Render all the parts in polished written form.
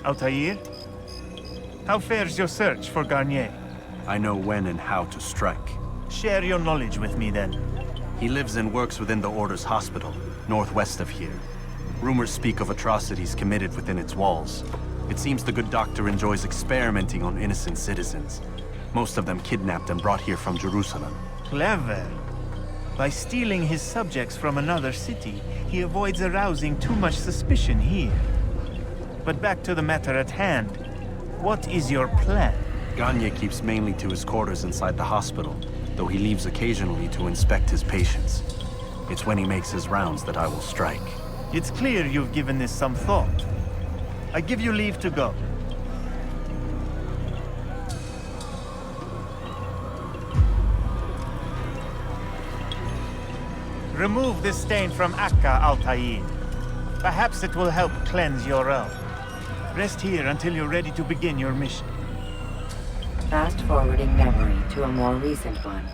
Altair? How fares your search for Garnier? I know when and how to strike. Share your knowledge with me, then. He lives and works within the Order's hospital, northwest of here. Rumors speak of atrocities committed within its walls. It seems the good doctor enjoys experimenting on innocent citizens. Most of them kidnapped and brought here from Jerusalem. Clever. By stealing his subjects from another city, he avoids arousing too much suspicion here. But back to the matter at hand. What is your plan? Garnier keeps mainly to his quarters inside the hospital, though he leaves occasionally to inspect his patients. It's when he makes his rounds that I will strike. It's clear you've given this some thought. I give you leave to go. Remove this stain from Akka, Altair. Perhaps it will help cleanse your own. Rest here until you're ready to begin your mission. Fast-forwarding memory to a more recent one.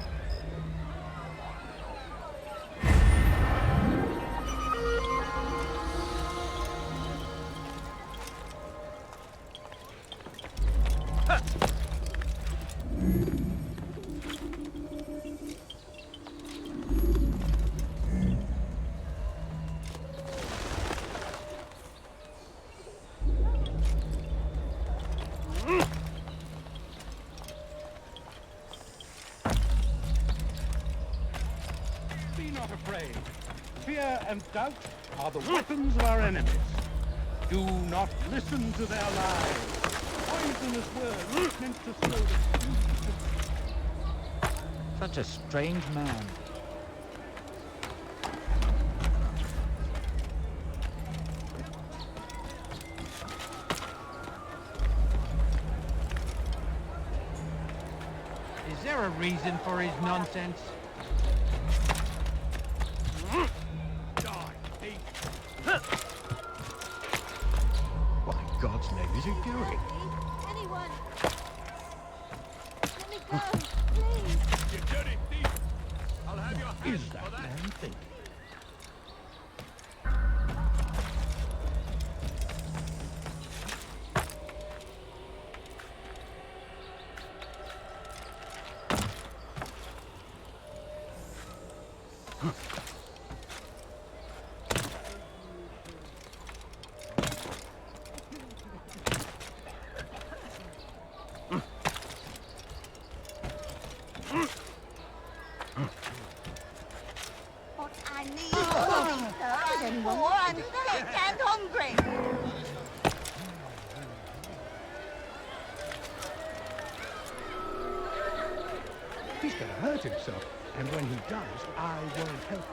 Be not afraid. Fear and doubt are the weapons of our enemies. Do not listen to their lies. Poisonous words meant to slow them. Such a strange man. Is there a reason for his nonsense? What in God's name is he doing? Anyone? Let me go, please. You dirty thief! I'll have your hands is that man thinking? What I need is anyone more. I'm sick and hungry. He's going to hurt himself, and when he does, I won't help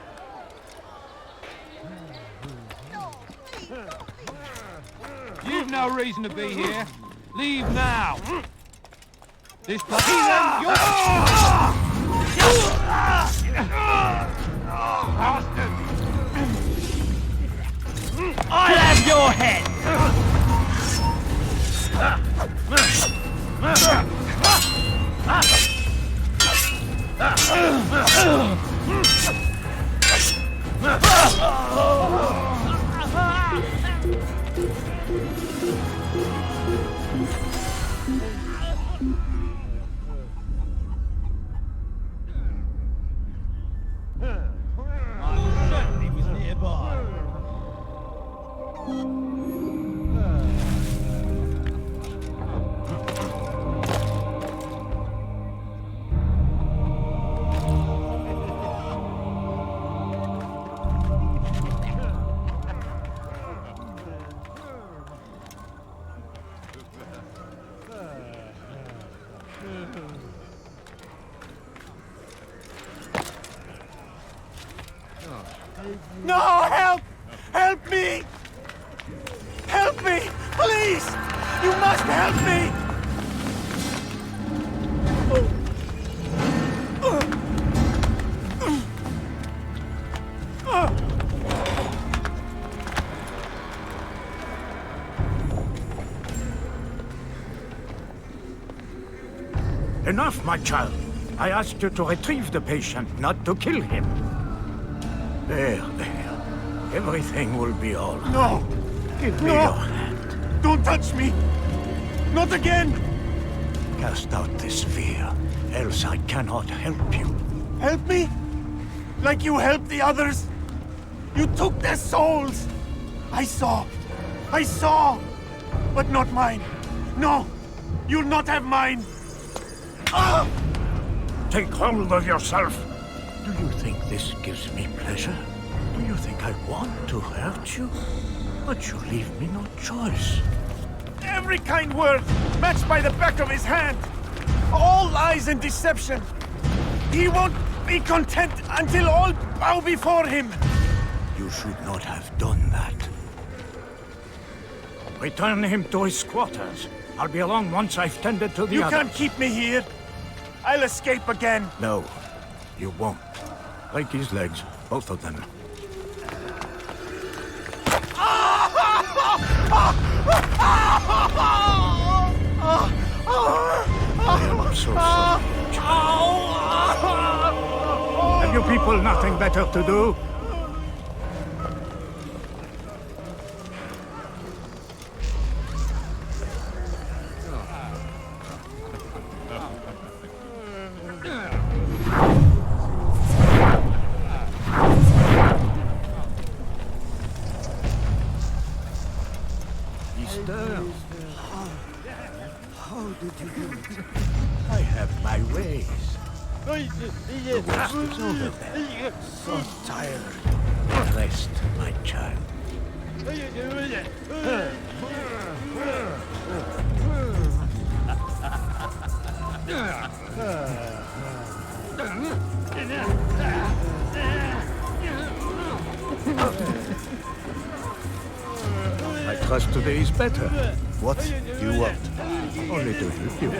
him. You've no reason to be here. Leave now. This place isn't yours. Bastard! I'll have your head. I'm certain he was nearby. No, help! Help me! Help me! Please! You must help me! Enough, my child. I asked you to retrieve the patient, not to kill him. There. Everything will be all right. No! Give me your hand. Don't touch me! Not again! Cast out this fear, else I cannot help you. Help me? Like you helped the others? You took their souls! I saw! But not mine! No! You'll not have mine! Ah! Take hold of yourself! Do you think this gives me pleasure? Do you think I want to hurt you? But you leave me no choice. Every kind word matched by the back of his hand! All lies and deception! He won't be content until all bow before him! You should not have done that. Return him to his quarters. I'll be along once I've tended to the You others. can't keep me here! I'll escape again! No, you won't. Break his legs, both of them. I'm so sorry, child. Have you people nothing better to do? How did you do it? I have my ways. The worst is over there. So tired. Rest, my child. I trust today is better. What do you want? Only to help you.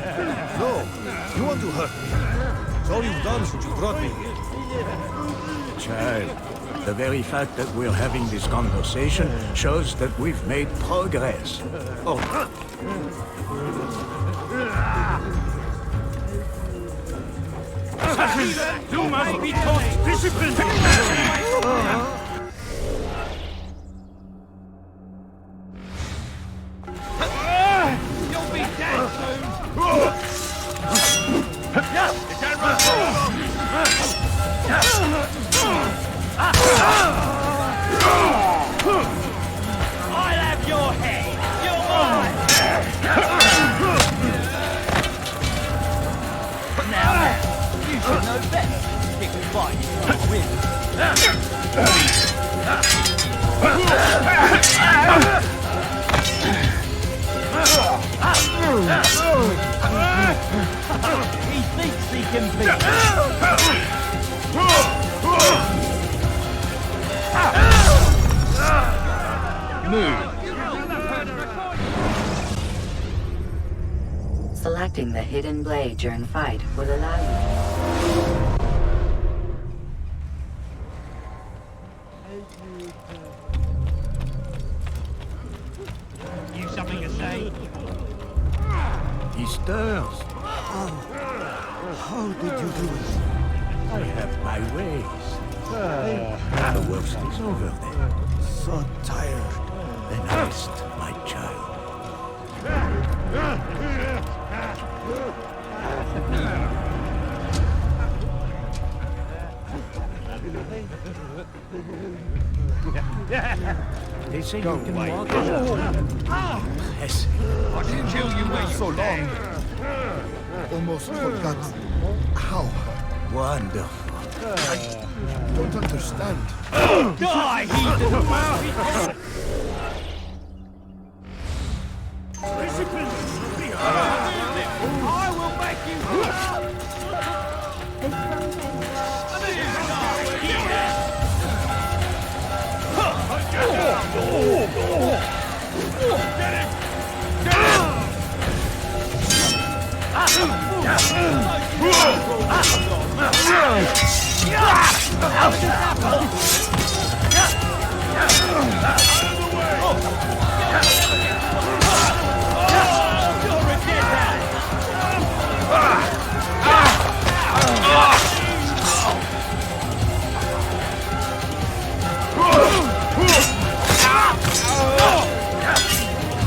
No, you want to hurt me. It's all you've done since you brought me here. Child, the very fact that we're having this conversation shows that we've made progress. Oh. You must be taught discipline! You'll be dead soon! You can't run so long! I'll have your head! You're mine! Now, you should know better. Pick a fight, not win. He thinks he can beat Move. Selecting the hidden blade during fight will allow you You something to say? He stirs. How did you do it? I have my ways. The worst is over then. So tired. Then rest, my child. They say you can walk. Yes. I can kill you when So long. Almost forgot how. Wonderful. Don't understand. Die, heathen! I will make you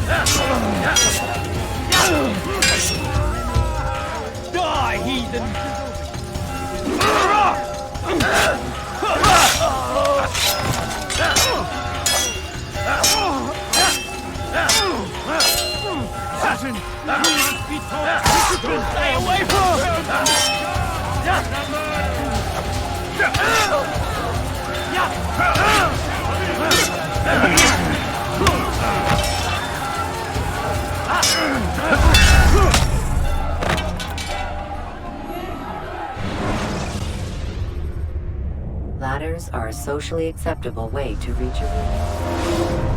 Ah! Stay away from him! Ladders are a socially acceptable way to reach a room.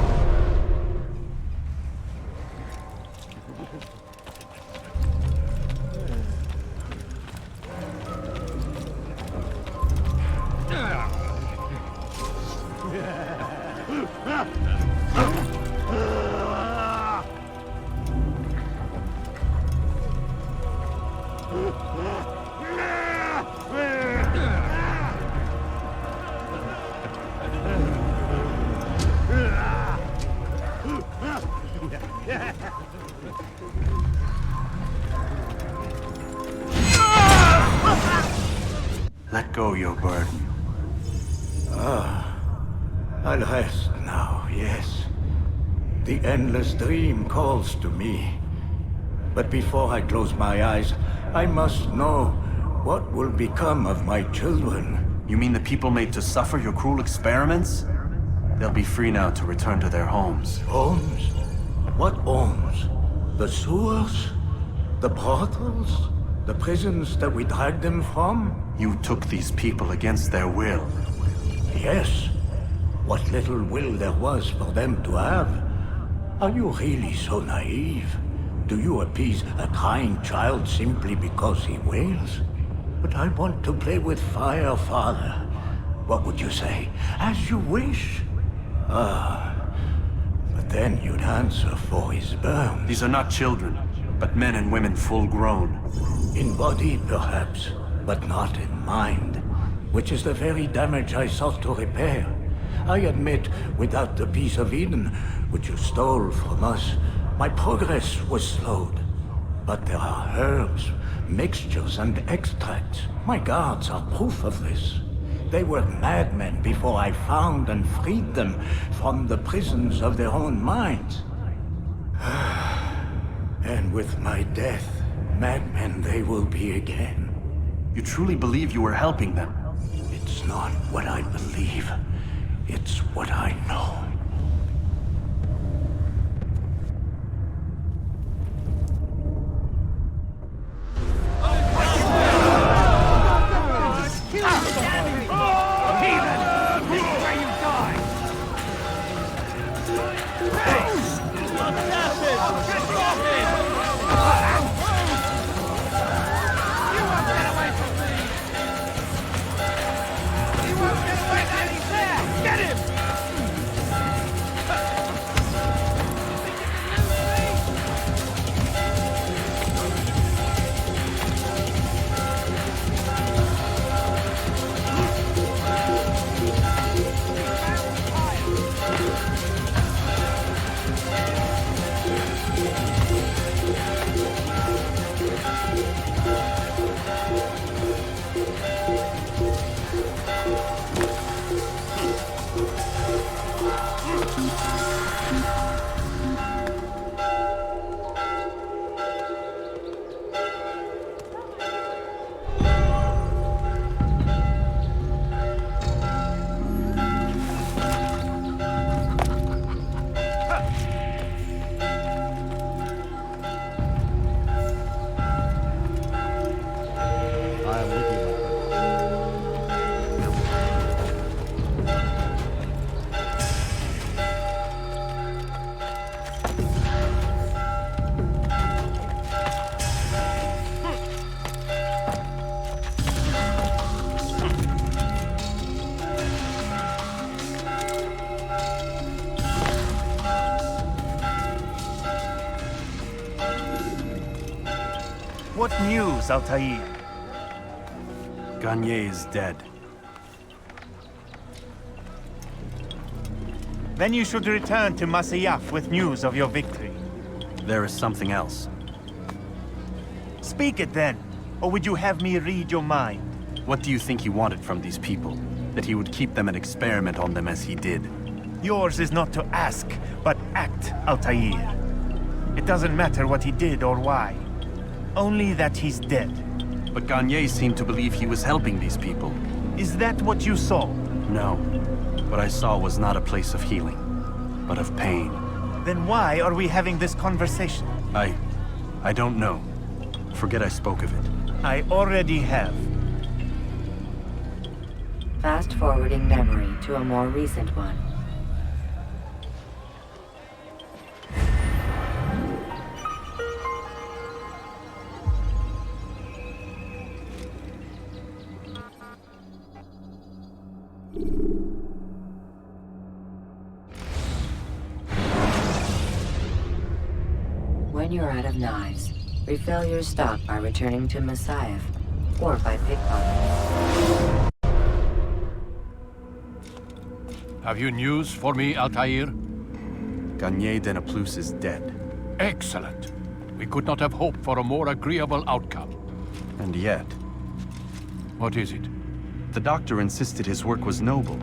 Let go your burden. I'll rest now, yes. The endless dream calls to me. But before I close my eyes, I must know what will become of my children. You mean the people made to suffer your cruel experiments? They'll be free now to return to their homes. Homes? What homes? The sewers? The brothels? The prisons that we dragged them from? You took these people against their will. Yes. What little will there was for them to have. Are you really so naive? Do you appease a crying child simply because he wails? But I want to play with fire, Father. What would you say? As you wish. But then you'd answer for his burn. These are not children, but men and women full grown. In body, perhaps, but not in mind. Which is the very damage I sought to repair. I admit, without the piece of Eden, which you stole from us, my progress was slowed. But there are herbs, mixtures, and extracts. My guards are proof of this. They were madmen before I found and freed them from the prisons of their own minds. And with my death, madmen they will be again. You truly believe you were helping them? It's not what I believe. It's what I know. What news, Altair? Gagne is dead. Then you should return to Masyaf with news of your victory. There is something else. Speak it then, or would you have me read your mind? What do you think he wanted from these people? That he would keep them and experiment on them as he did? Yours is not to ask, but act, Altair. It doesn't matter what he did or why. Only that he's dead. But Gagne seemed to believe he was helping these people. Is that what you saw? No. What I saw was not a place of healing, but of pain. Then why are we having this conversation? I don't know. Forget I spoke of it. I already have. Fast-forwarding memory to a more recent one. When you're out of knives, refill your stock by returning to Messiah, or by pickpocketing. Have you news for me, Altair? Gagne de Naplouse is dead. Excellent. We could not have hoped for a more agreeable outcome. And yet, What is it? the doctor insisted his work was noble.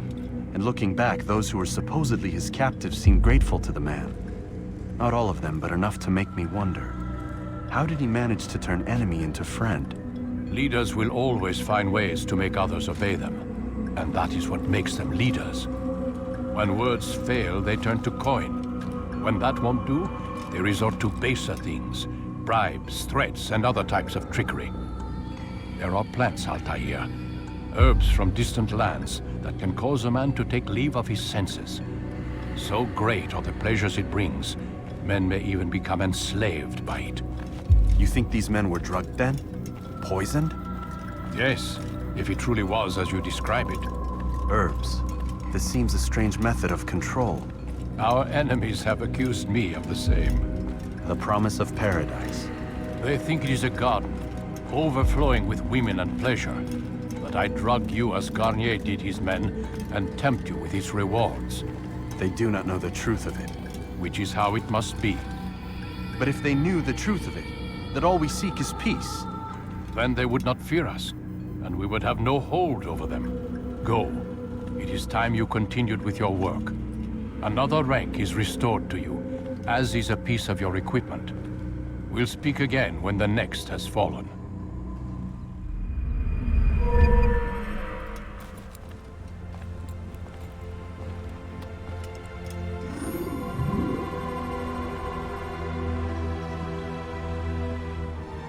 And looking back, those who were supposedly his captives seemed grateful to the man. Not all of them, but enough to make me wonder. How did he manage to turn enemy into friend? Leaders will always find ways to make others obey them. And that is what makes them leaders. When words fail, they turn to coin. When that won't do, they resort to baser things. Bribes, threats, and other types of trickery. There are plants, Altair. Herbs from distant lands that can cause a man to take leave of his senses. So great are the pleasures it brings, men may even become enslaved by it. You think these men were drugged then? Poisoned? Yes, if it truly was as you describe it. Herbs. This seems a strange method of control. Our enemies have accused me of the same. The promise of paradise. They think it is a garden, overflowing with women and pleasure. But I drug you as Garnier did his men, and tempt you with its rewards. They do not know the truth of it. Which is how it must be. But if they knew the truth of it, that all we seek is peace. Then they would not fear us, and we would have no hold over them. Go. It is time you continued with your work. Another rank is restored to you, as is a piece of your equipment. We'll speak again when the next has fallen.